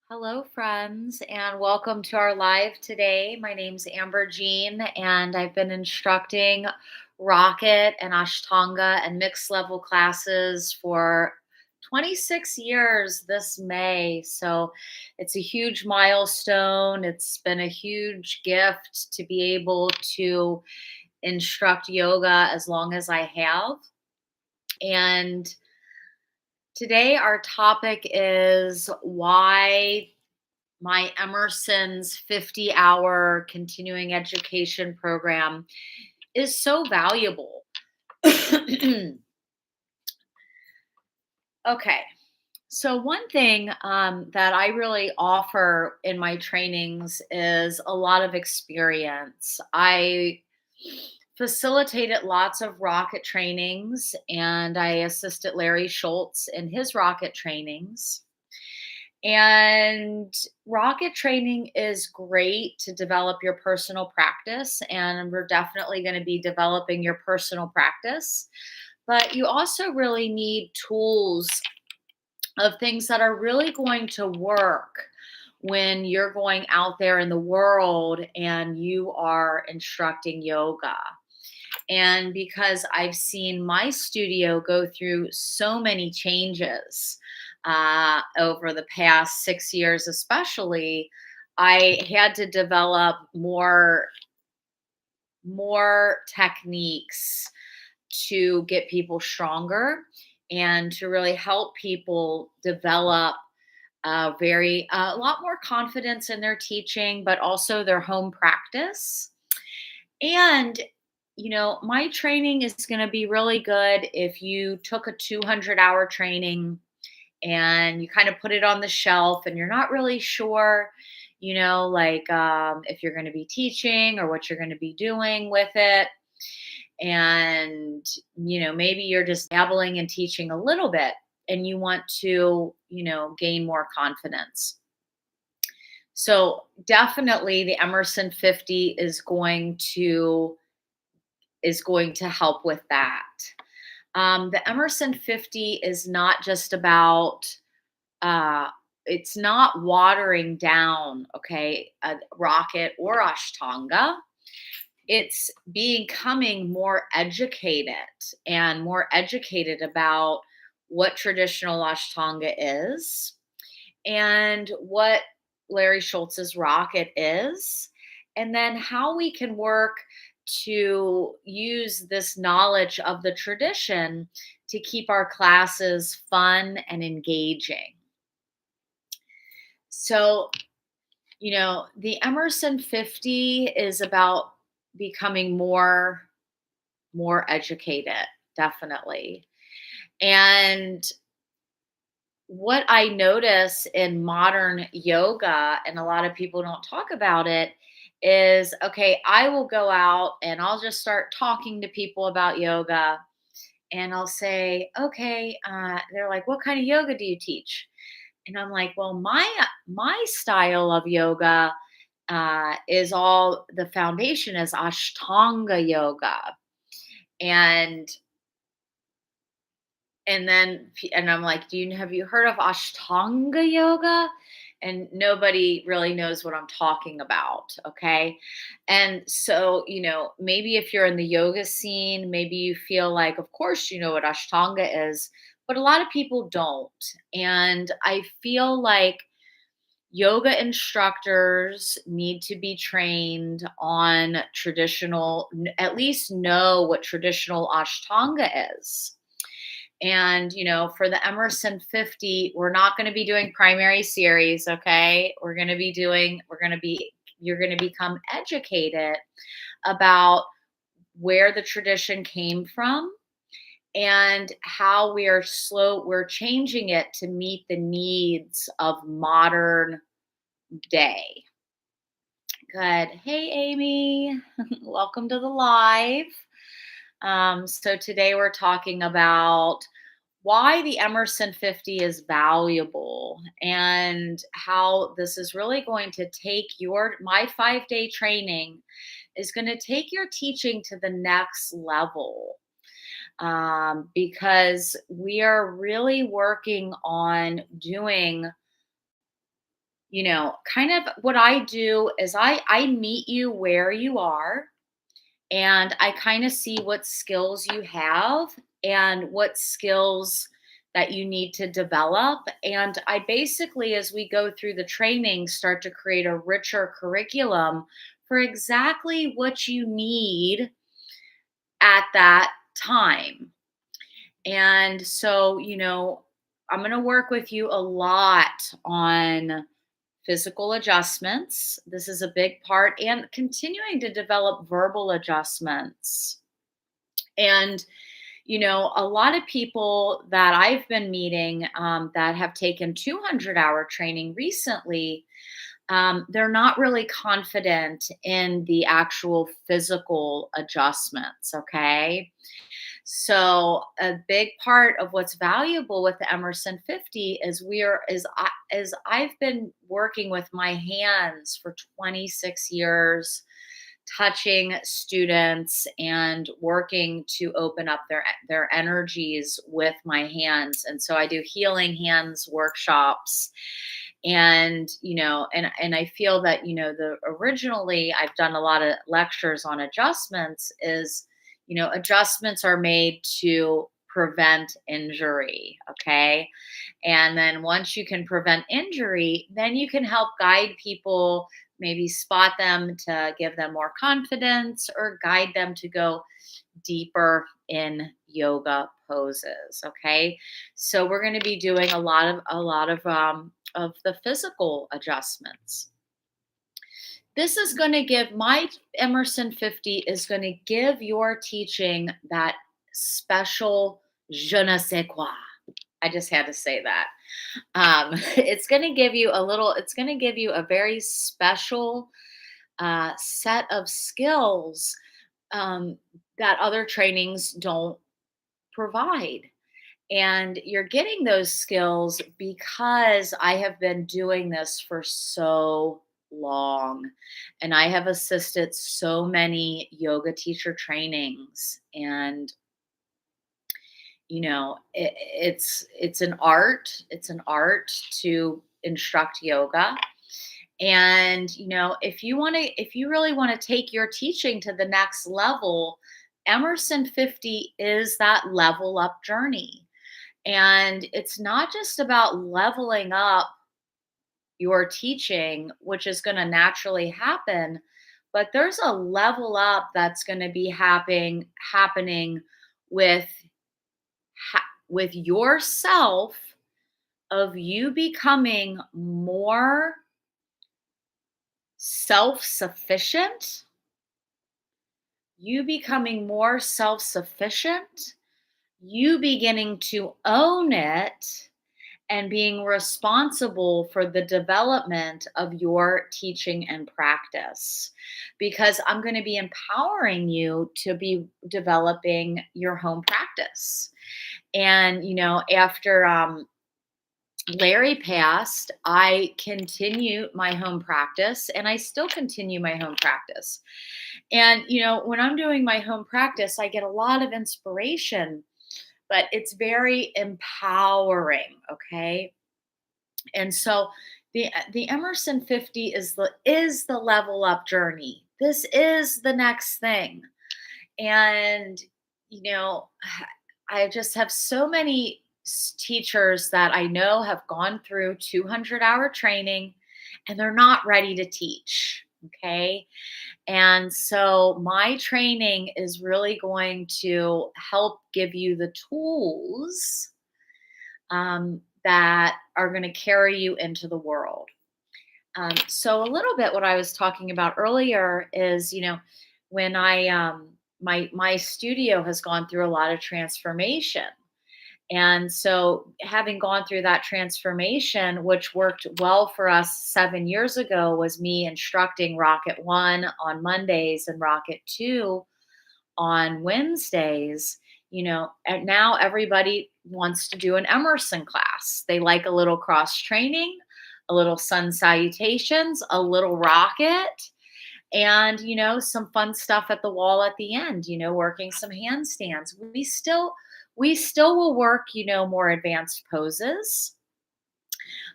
Hello, friends, and welcome to our live today. My name's Amber Jean, and I've been instructing Rocket and Ashtanga and mixed level classes for 26 years this May. So it's a huge milestone. It's been a huge gift to be able to instruct yoga as long as I have. And today, our topic is why my Emerson's 50-hour continuing education program is so valuable. Okay, so one thing that I really offer in my trainings is a lot of experience. I facilitated lots of rocket trainings and I assisted Larry Schultz in his rocket trainings. And rocket training is great to develop your personal practice, and we're definitely going to be developing your personal practice. But you also really need tools of things that are really going to work when you're going out there in the world and you are instructing yoga. And because I've seen my studio go through so many changes over the past 6 years, especially, I had to develop more techniques to get people stronger and to really help people develop a lot more confidence in their teaching, but also their home practice. And my training is going to be really good if you took a 200-hour training and you kind of put it on the shelf and you're not really sure, if you're going to be teaching or what you're going to be doing with it. And, maybe you're just dabbling and teaching a little bit and you want to, gain more confidence. So definitely the Emerson 50 is going to help with that. The Emerson 50 is not just about, uh, it's not watering down, okay, a rocket or Ashtanga. It's becoming more educated and more educated about what traditional Ashtanga is and what Larry Schultz's rocket is, and then how we can work to use this knowledge of the tradition to keep our classes fun and engaging. So, the Emerson 50 is about becoming more educated, definitely. And what I notice in modern yoga, and a lot of people don't talk about it, is okay, I will go out and I'll just start talking to people about yoga. And I'll say, okay, they're like, what kind of yoga do you teach? And I'm like, well, my style of yoga is all the foundation is Ashtanga yoga. And and I'm like, have you heard of Ashtanga yoga? And nobody really knows what I'm talking about. Okay. And so, maybe if you're in the yoga scene, maybe you feel like, of course, you know what Ashtanga is, but a lot of people don't. And I feel like yoga instructors need to be trained on at least know what traditional Ashtanga is. And, for the Emerson 50, we're not going to be doing primary series, okay? You're going to become educated about where the tradition came from and how we're changing it to meet the needs of modern day. Good. Hey, Amy. Welcome to the live. So today we're talking about why the Emerson 50 is valuable and how this is really going to take my 5-day training is going to take your teaching to the next level. Because we are really working on doing kind of what I do is I meet you where you are, and I kind of see what skills you have and what skills that you need to develop. And I basically, as we go through the training, start to create a richer curriculum for exactly what you need at that time. And so, I'm going to work with you a lot on physical adjustments. This is a big part, and continuing to develop verbal adjustments. And, a lot of people that I've been meeting that have taken 200-hour training recently, they're not really confident in the actual physical adjustments. Okay. So a big part of what's valuable with the Emerson 50 is is I've been working with my hands for 26 years, touching students and working to open up their energies with my hands. And so I do healing hands workshops, and I feel that the originally I've done a lot of lectures on adjustments. Is adjustments are made to prevent injury. Okay. And then once you can prevent injury, then you can help guide people, maybe spot them to give them more confidence, or guide them to go deeper in yoga poses. Okay. So we're going to be doing a lot of the physical adjustments. This is going to give my Emerson 50 is going to give your teaching that special je ne sais quoi. I just had to say that. It's going to give you it's going to give you a very special set of skills um, that other trainings don't provide. And you're getting those skills because I have been doing this for so long. And I have assisted so many yoga teacher trainings. And, it's an art. It's an art to instruct yoga. And, if you really want to take your teaching to the next level, Emerson 50 is that level up journey. And it's not just about leveling up your teaching, which is going to naturally happen, but there's a level up that's going to be happening with with yourself, of you becoming more self-sufficient, you becoming more self-sufficient, you beginning to own it, and being responsible for the development of your teaching and practice. Because I'm going to be empowering you to be developing your home practice. And, after Larry passed, I continued my home practice, and I still continue my home practice. And, when I'm doing my home practice, I get a lot of inspiration, but it's very empowering. Okay. And so the Emerson 50 is the level up journey. This is the next thing. And, you know, I just have so many teachers that I know have gone through 200-hour training, and they're not ready to teach. Okay. And so my training is really going to help give you the tools that are going to carry you into the world. So a little bit what I was talking about earlier is, when my studio has gone through a lot of transformation. And so, having gone through that transformation, which worked well for us 7 years ago, was me instructing Rocket 1 on Mondays and Rocket 2 on Wednesdays. And now everybody wants to do an Emerson class. They like a little cross training, a little sun salutations, a little rocket, and some fun stuff at the wall at the end, working some handstands. We still will work more advanced poses,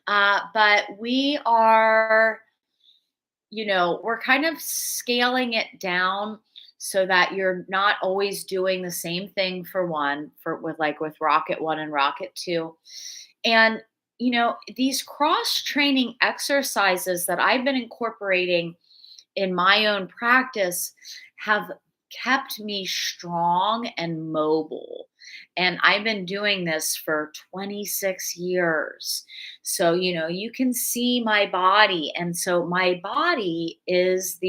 But we are, we're kind of scaling it down so that you're not always doing the same thing for one, for with rocket one and rocket two. And, these cross training exercises that I've been incorporating in my own practice have kept me strong and mobile. And I've been doing this for 26 years. So, you can see my body. And so my body is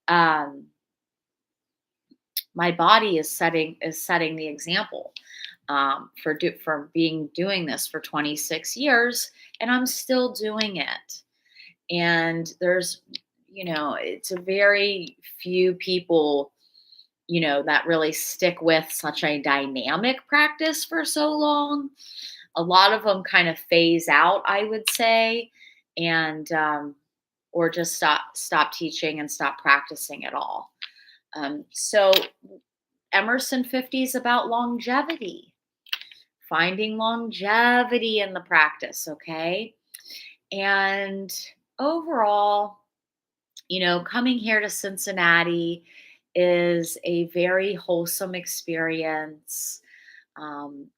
um my body is setting the example for being doing this for 26 years, and I'm still doing it. And it's a very few people, that really stick with such a dynamic practice for so long. A lot of them kind of phase out, I would say, and or just stop teaching and stop practicing at all. So Emerson 50 is about longevity, finding longevity in the practice, okay? And overall, coming here to Cincinnati is a very wholesome experience.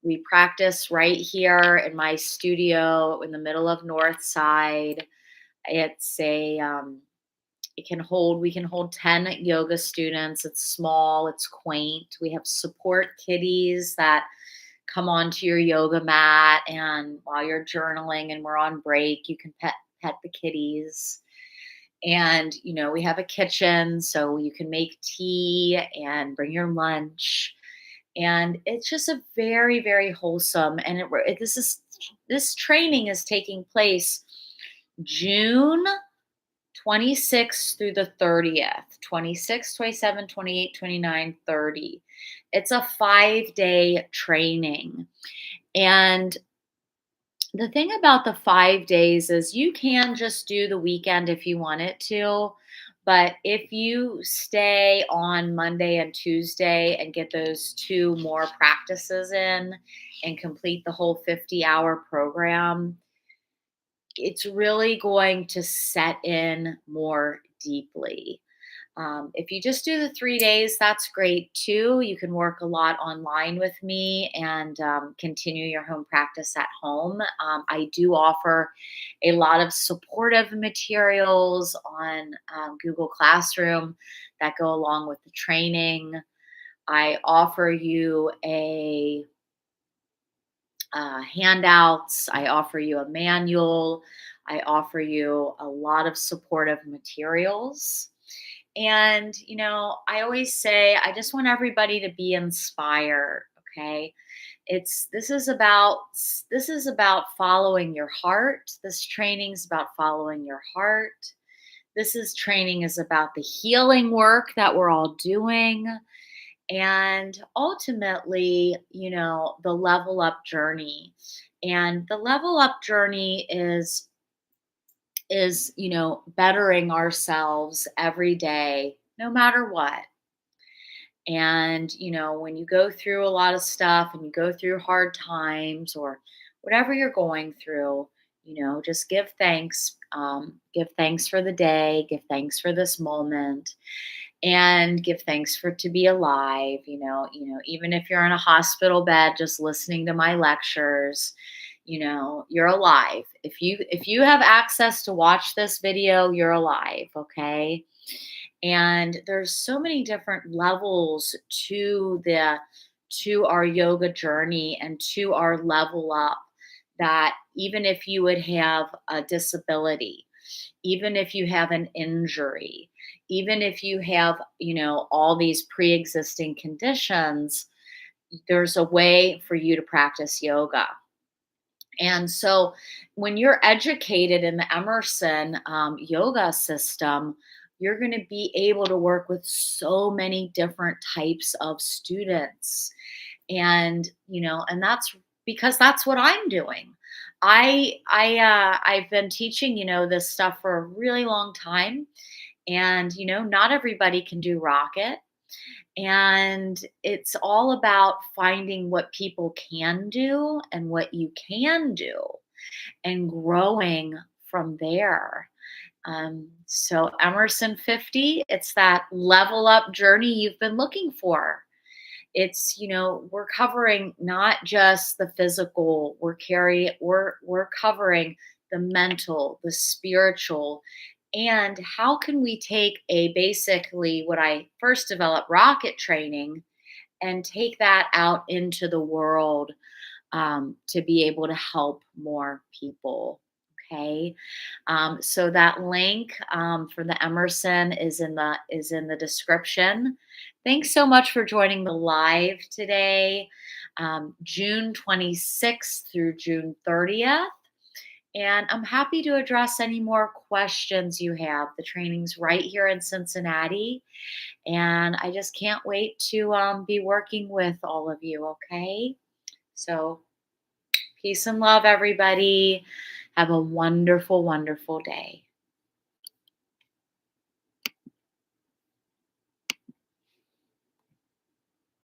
We practice right here in my studio in the middle of North Side. It's we can hold 10 yoga students. It's small, it's quaint. We have support kitties that come onto your yoga mat, and while you're journaling and we're on break, you can pet the kitties. And we have a kitchen, so you can make tea and bring your lunch. And it's just a very, very wholesome. And this training is taking place June 26th through the 30th, 26, 27, 28, 29, 30. It's a 5-day training. And the thing about the 5 days is you can just do the weekend if you wanted to. But if you stay on Monday and Tuesday and get those two more practices in and complete the whole 50-hour program, it's really going to set in more deeply. If you just do the 3 days, that's great too. You can work a lot online with me and continue your home practice at home. I do offer a lot of supportive materials on Google Classroom that go along with the training. I offer you a handouts. I offer you a manual. I offer you a lot of supportive materials. And, I always say, I just want everybody to be inspired. Okay. This is about following your heart. This training is about following your heart. Training is about the healing work that we're all doing. And ultimately, the level up journey. And the level up journey is bettering ourselves every day, no matter what. And when you go through a lot of stuff and you go through hard times or whatever you're going through, just give thanks. Give thanks for the day, give thanks for this moment, and give thanks for to be alive. Even if you're in a hospital bed just listening to my lectures, you're alive. If you have access to watch this video, you're alive. Okay. And there's so many different levels to our yoga journey and to our level up, that even if you would have a disability, even if you have an injury, even if you have, all these pre-existing conditions, there's a way for you to practice yoga. And so when you're educated in the Emerson yoga system, you're going to be able to work with so many different types of students. And that's because that's what I'm doing. I've been teaching, this stuff for a really long time. And, not everybody can do rocket. And it's all about finding what people can do and what you can do. and growing from there. So Emerson 50, it's that level up journey you've been looking for. It's, we're covering not just the physical, we're covering the mental, the spiritual, and how can we take a basically what I first developed rocket training and take that out into the world, to be able to help more people. Okay, so that link, for the Emerson is in the description. Thanks so much for joining the live today, June 26th through June 30th. And I'm happy to address any more questions you have. The training's right here in Cincinnati, and I just can't wait to be working with all of you. Okay, so peace and love, everybody. Have a wonderful, wonderful day.